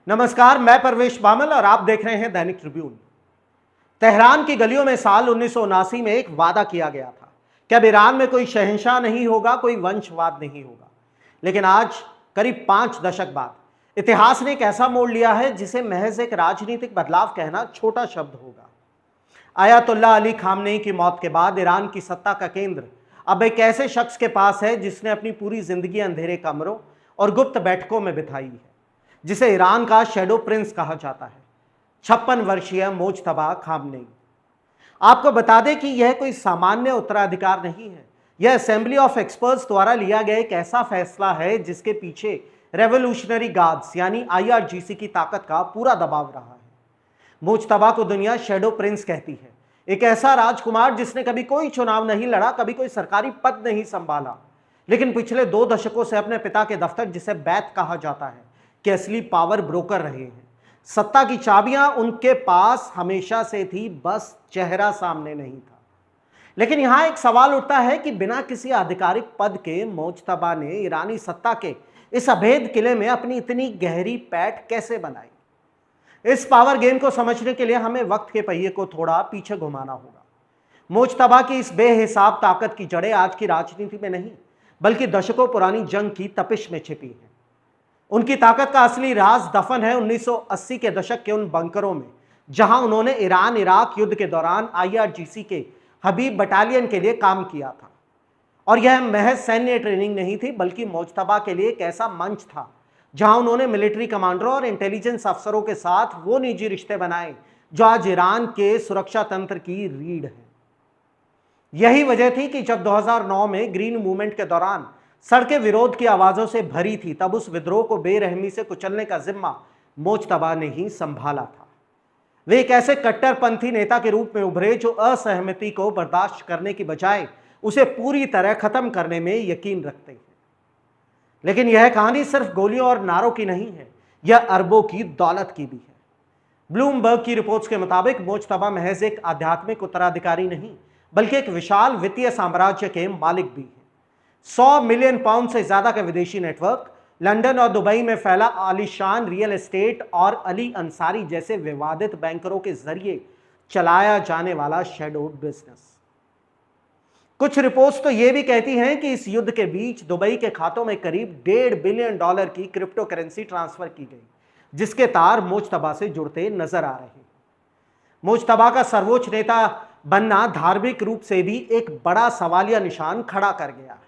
नमस्कार, मैं परवेश बामल और आप देख रहे हैं दैनिक ट्रिब्यून। तेहरान की गलियों में साल 1979 में एक वादा किया गया था कि अब ईरान में कोई शहंशाह नहीं होगा, कोई वंशवाद नहीं होगा। लेकिन आज करीब 5 दशक बाद इतिहास ने एक ऐसा मोड़ लिया है जिसे महज एक राजनीतिक बदलाव कहना छोटा शब्द होगा। आयतुल्लाह अली खामनेई की मौत के बाद ईरान की सत्ता का केंद्र अब एक ऐसे शख्स के पास है जिसने अपनी पूरी जिंदगी अंधेरे कमरों और गुप्त बैठकों में बिताई है, जिसे ईरान का शैडो प्रिंस कहा जाता है, 56 वर्षीय मोज्तबा खामनेई। आपको बता दें कि यह कोई सामान्य उत्तराधिकार नहीं है। यह असेंबली ऑफ एक्सपर्ट्स द्वारा लिया गया एक ऐसा फैसला है जिसके पीछे रेवोल्यूशनरी गार्ड्स यानी आईआरजीसी की ताकत का पूरा दबाव रहा है। मोज्तबा को दुनिया शैडो प्रिंस कहती है, एक ऐसा राजकुमार जिसने कभी कोई चुनाव नहीं लड़ा, कभी कोई सरकारी पद नहीं संभाला, लेकिन पिछले 2 दशकों से अपने पिता के दफ्तर, जिसे बैत कहा जाता है, कि असली पावर ब्रोकर रहे हैं। सत्ता की चाबियां उनके पास हमेशा से थी, बस चेहरा सामने नहीं था। लेकिन यहां एक सवाल उठता है कि बिना किसी आधिकारिक पद के मोज्तबा ने ईरानी सत्ता के इस अभेद किले में अपनी इतनी गहरी पैठ कैसे बनाई। इस पावर गेम को समझने के लिए हमें वक्त के पहिए को थोड़ा पीछे घुमाना होगा। मोज्तबा की इस बेहिसाब ताकत की जड़ें आज की राजनीति में नहीं, बल्कि दशकों पुरानी जंग की तपिश में छिपी हैं। उनकी ताकत का असली राज दफन है 1980 के दशक के उन बंकरों में, जहां उन्होंने ईरान इराक युद्ध के दौरान आईआरजीसी के हबीब बटालियन के लिए काम किया था। और यह महज सैन्य ट्रेनिंग नहीं थी, बल्कि मोज्तबा के लिए एक ऐसा मंच था जहां उन्होंने मिलिट्री कमांडरों और इंटेलिजेंस अफसरों के साथ वो निजी रिश्ते बनाए जो आज ईरान के सुरक्षा तंत्र की रीढ़ है। यही वजह थी कि जब 2009 में ग्रीन मूवमेंट के दौरान सड़कें विरोध की आवाजों से भरी थी, तब उस विद्रोह को बेरहमी से कुचलने का जिम्मा मोज्तबा ने ही संभाला था। वे एक ऐसे कट्टरपंथी नेता के रूप में उभरे जो असहमति को बर्दाश्त करने की बजाय उसे पूरी तरह खत्म करने में यकीन रखते हैं। लेकिन यह कहानी सिर्फ गोलियों और नारों की नहीं है, यह अरबों की दौलत की भी है। ब्लूमबर्ग की रिपोर्ट्स के मुताबिक मोज्तबा महज एक आध्यात्मिक उत्तराधिकारी नहीं, बल्कि एक विशाल वित्तीय साम्राज्य के मालिक भी है। 100 मिलियन पाउंड से ज्यादा का विदेशी नेटवर्क, लंदन और दुबई में फैला आलीशान रियल एस्टेट और अली अंसारी जैसे विवादित बैंकरों के जरिए चलाया जाने वाला शैडो बिजनेस। कुछ रिपोर्ट्स तो यह भी कहती हैं कि इस युद्ध के बीच दुबई के खातों में करीब $1.5 बिलियन की क्रिप्टो करेंसी ट्रांसफर की गई, जिसके तार मोज्तबा से जुड़ते नजर आ रहे हैं। मोज्तबा का सर्वोच्च नेता बनना धार्मिक रूप से भी एक बड़ा सवालिया निशान खड़ा कर गया है।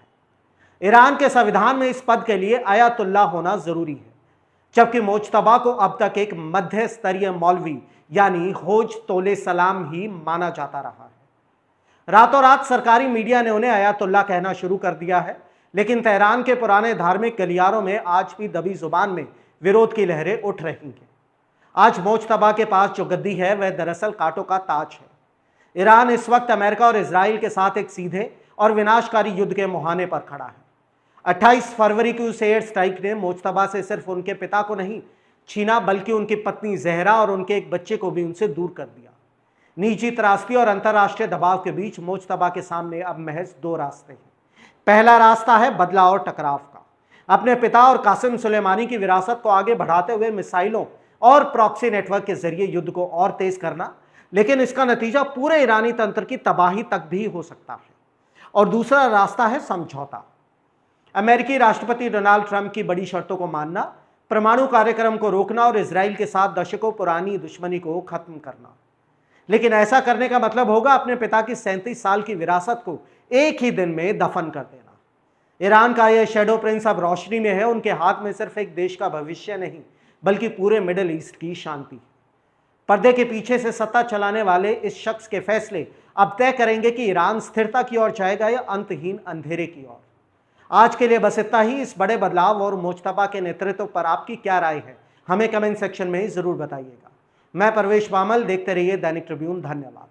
ईरान के संविधान में इस पद के लिए आयतुल्लाह होना जरूरी है, जबकि मोज्तबा को अब तक एक मध्य स्तरीय मौलवी यानी होज तोले सलाम ही माना जाता रहा है। रातों रात सरकारी मीडिया ने उन्हें आयतुल्लाह कहना शुरू कर दिया है, लेकिन तेहरान के पुराने धार्मिक गलियारों में आज भी दबी जुबान में विरोध की लहरें उठ रही हैं। आज मोज्तबा के पास जो गद्दी है वह दरअसल कांटों का ताज है। ईरान इस वक्त अमेरिका और इजराइल के साथ एक सीधे और विनाशकारी युद्ध के मुहाने पर खड़ा है। 28 फरवरी की उस एयर स्ट्राइक ने मोज्तबा से सिर्फ उनके पिता को नहीं छीना, बल्कि उनकी पत्नी जहरा और उनके एक बच्चे को भी उनसे दूर कर दिया। निजी त्रासदी और अंतर्राष्ट्रीय दबाव के बीच मोज्तबा के सामने अब महज 2 रास्ते हैं। पहला रास्ता है बदला और टकराव का। अपने पिता और कासिम सुलेमानी की विरासत को आगे बढ़ाते हुए मिसाइलों और प्रॉक्सी नेटवर्क के जरिए युद्ध को और तेज करना, लेकिन इसका नतीजा पूरे ईरानी तंत्र की तबाही तक भी हो सकता है। और दूसरा रास्ता है समझौता। अमेरिकी राष्ट्रपति डोनाल्ड ट्रंप की बड़ी शर्तों को मानना, परमाणु कार्यक्रम को रोकना और इजराइल के साथ दशकों पुरानी दुश्मनी को खत्म करना। लेकिन ऐसा करने का मतलब होगा अपने पिता की 37 साल की विरासत को एक ही दिन में दफन कर देना। ईरान का यह शैडो प्रिंस अब रोशनी में है। उनके हाथ में सिर्फ एक देश का भविष्य नहीं, बल्कि पूरे मिडिल ईस्ट की शांति। पर्दे के पीछे से सत्ता चलाने वाले इस शख्स के फैसले अब तय करेंगे कि ईरान स्थिरता की ओर जाएगा या अंतहीन अंधेरे की ओर। आज के लिए बस इतना ही। इस बड़े बदलाव और मोज्तबा के नेतृत्व पर आपकी क्या राय है, हमें कमेंट सेक्शन में जरूर बताइएगा। मैं परवेश बामल, देखते रहिए दैनिक ट्रिब्यून। धन्यवाद।